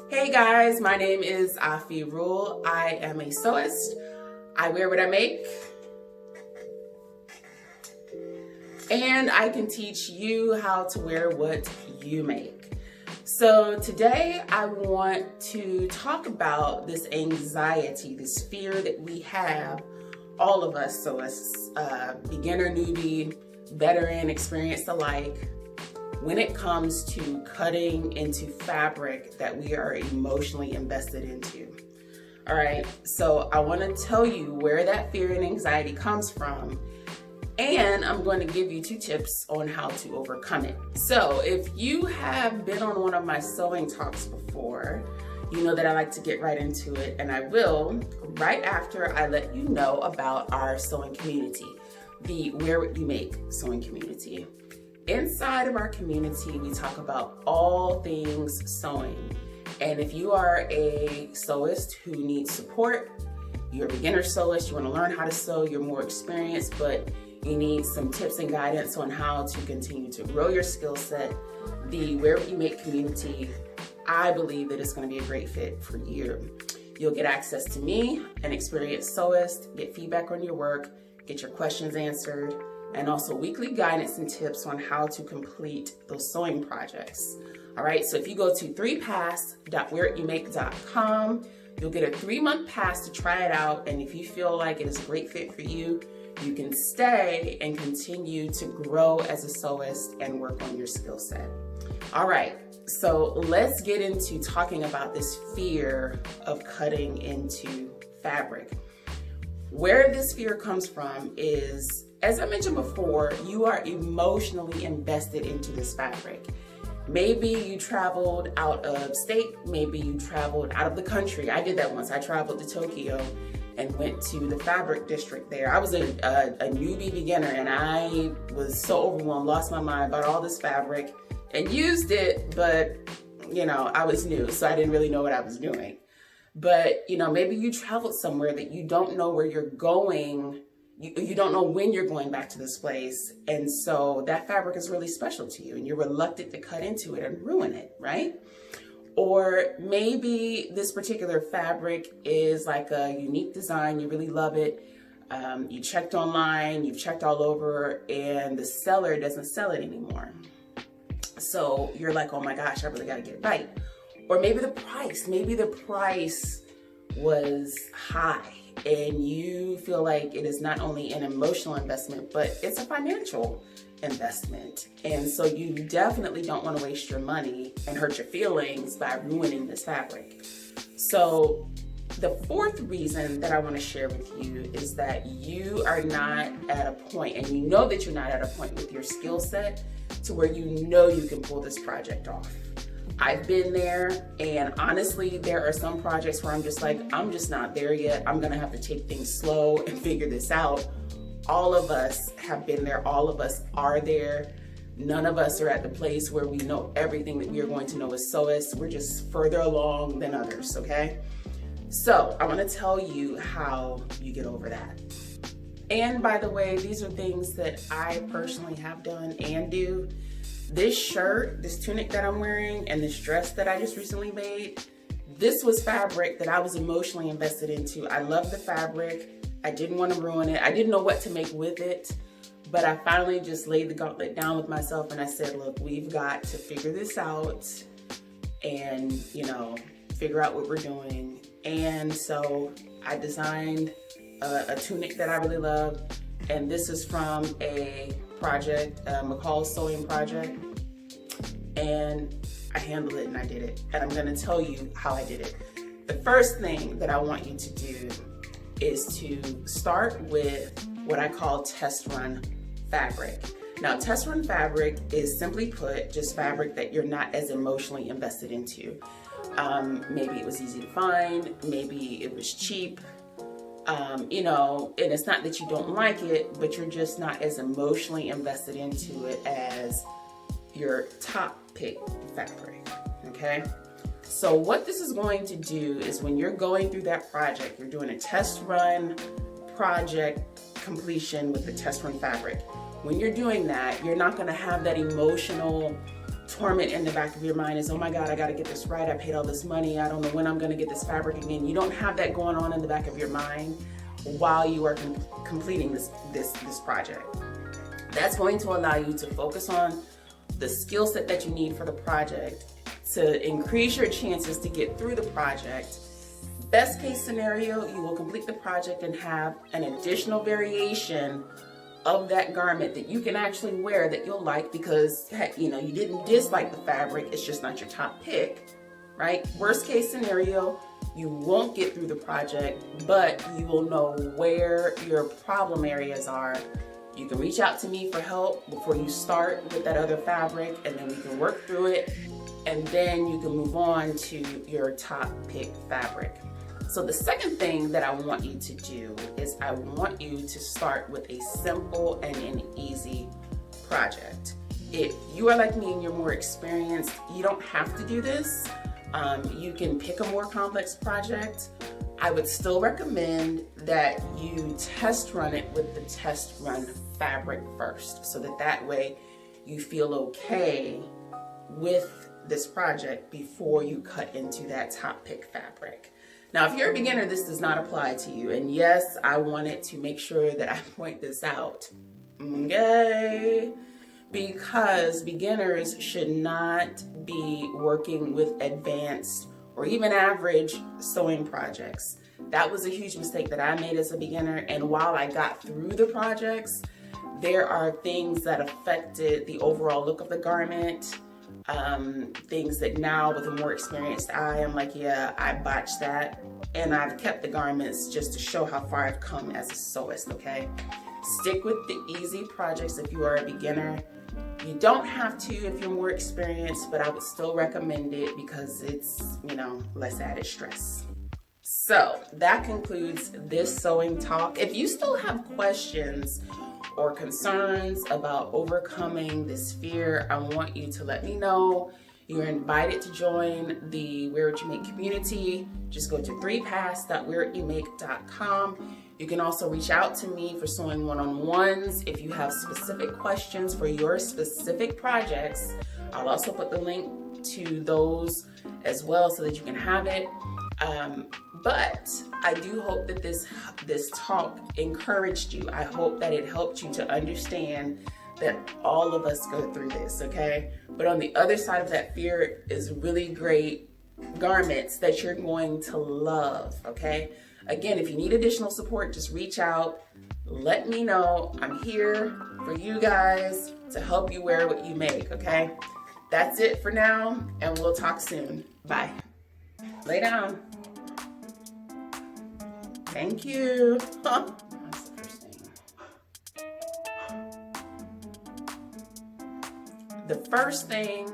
Hey guys, my name is Afi Rule. I am a sewist. I wear what I make. And I can teach you how to wear what you make. So today I want to talk about this anxiety, this fear that we have, all of us sewists, beginner, newbie, veteran, experienced alike, when it comes to cutting into fabric that we are emotionally invested into. All right, so I want to tell you where that fear and anxiety comes from, and I'm going to give you 2 tips on how to overcome it. So if you have been on one of my sewing talks before, you know that I like to get right into it, and I will right after I let you know about our sewing community, the Wear What You Make sewing community. Inside of our community, we talk about all things sewing. And if you are a sewist who needs support, you're a beginner sewist, you want to learn how to sew, you're more experienced, but you need some tips and guidance on how to continue to grow your skill set, the Wear What You Make community, I believe that it's going to be a great fit for you. You'll get access to me, an experienced sewist, get feedback on your work, get your questions answered, and also weekly guidance and tips on how to complete those sewing projects. All right, so if you go to 3pass.wearwhatyoumake.com, you'll get a 3-month pass to try it out, and if you feel like it is a great fit for you, you can stay and continue to grow as a sewist and work on your skill set. All right, so let's get into talking about this fear of cutting into fabric. Where this fear comes from is, as I mentioned before, you are emotionally invested into this fabric. Maybe you traveled out of state, maybe you traveled out of the country. I did that once. I traveled to Tokyo and went to the fabric district there. I was a newbie beginner and I was so overwhelmed, lost my mind, bought all this fabric and used it, but I was new, so I didn't really know what I was doing. But maybe you traveled somewhere that you don't know where you're going. You don't know when you're going back to this place. And so that fabric is really special to you and you're reluctant to cut into it and ruin it, right? Or maybe this particular fabric is like a unique design, you really love it. You checked online, you've checked all over, and the seller doesn't sell it anymore. So you're like, oh my gosh, I really gotta get it right. Or maybe the price was high and you feel like it is not only an emotional investment, but it's a financial investment. And so you definitely don't want to waste your money and hurt your feelings by ruining this fabric. So the 4th reason that I want to share with you is that you are not at a point, and you know that you're not at a point with your skill set to where you know you can pull this project off. I've been there, and honestly, there are some projects where I'm just like, I'm just not there yet. I'm gonna have to take things slow and figure this out. All of us have been there. All of us are there. None of us are at the place where we know everything that we are going to know as sewists. We're just further along than others, okay? So I wanna tell you how you get over that. And by the way, these are things that I personally have done and do. This shirt, this tunic that I'm wearing, and this dress that I just recently made, this was fabric that I was emotionally invested into. I love the fabric. I didn't want to ruin it. I didn't know what to make with it, but I finally just laid the gauntlet down with myself and I said, look, we've got to figure this out and, figure out what we're doing. And so I designed a tunic that I really love, and this is from a project, McCall's sewing project, and I handled it and I did it. And I'm gonna tell you how I did it. The first thing that I want you to do is to start with what I call test run fabric. Now, test run fabric is, simply put, just fabric that you're not as emotionally invested into. Maybe it was easy to find, maybe it was cheap, and it's not that you don't like it, but you're just not as emotionally invested into it as your top pick fabric, okay? So what this is going to do is, when you're going through that project, you're doing a test run project completion with the test run fabric. When you're doing that, you're not gonna have that emotional torment in the back of your mind is, oh my God, I got to get this right. I paid all this money. I don't know when I'm going to get this fabric again. You don't have that going on in the back of your mind while you are completing this project. That's going to allow you to focus on the skill set that you need for the project to increase your chances to get through the project. Best case scenario, you will complete the project and have an additional variation of that garment that you can actually wear that you'll like because, heck, you know, you didn't dislike the fabric, it's just not your top pick, right? Worst case scenario, you won't get through the project, but you will know where your problem areas are. You can reach out to me for help before you start with that other fabric, and then we can work through it, and then you can move on to your top pick fabric. So the second thing that I want you to do is I want you to start with a simple and an easy project. If you are like me and you're more experienced, you don't have to do this. You can pick a more complex project. I would still recommend that you test run it with the test run fabric first, so that way you feel okay with this project before you cut into that top pick fabric. Now, if you're a beginner, this does not apply to you. And yes, I wanted to make sure that I point this out, okay? Because beginners should not be working with advanced or even average sewing projects. That was a huge mistake that I made as a beginner. And while I got through the projects, there are things that affected the overall look of the garment. Things that now with a more experienced eye, I'm like, yeah, I botched that. And I've kept the garments just to show how far I've come as a sewist, okay? Stick with the easy projects if you are a beginner. You don't have to if you're more experienced, but I would still recommend it because it's, you know, less added stress. So that concludes this sewing talk. If you still have questions or concerns about overcoming this fear, I want you to let me know. You're invited to join the Wear What You Make community. Just go to 3pass.wearwhatyoumake.com. You can also reach out to me for sewing one-on-ones if you have specific questions for your specific projects. I'll also put the link to those as well so that you can have it. But I do hope that this talk encouraged you. I hope that it helped you to understand that all of us go through this, okay? But on the other side of that fear is really great garments that you're going to love, okay? Again, if you need additional support, just reach out. Let me know. I'm here for you guys to help you wear what you make, okay? That's it for now, and we'll talk soon. Bye. Lay down. Thank you. That's the first thing. The first thing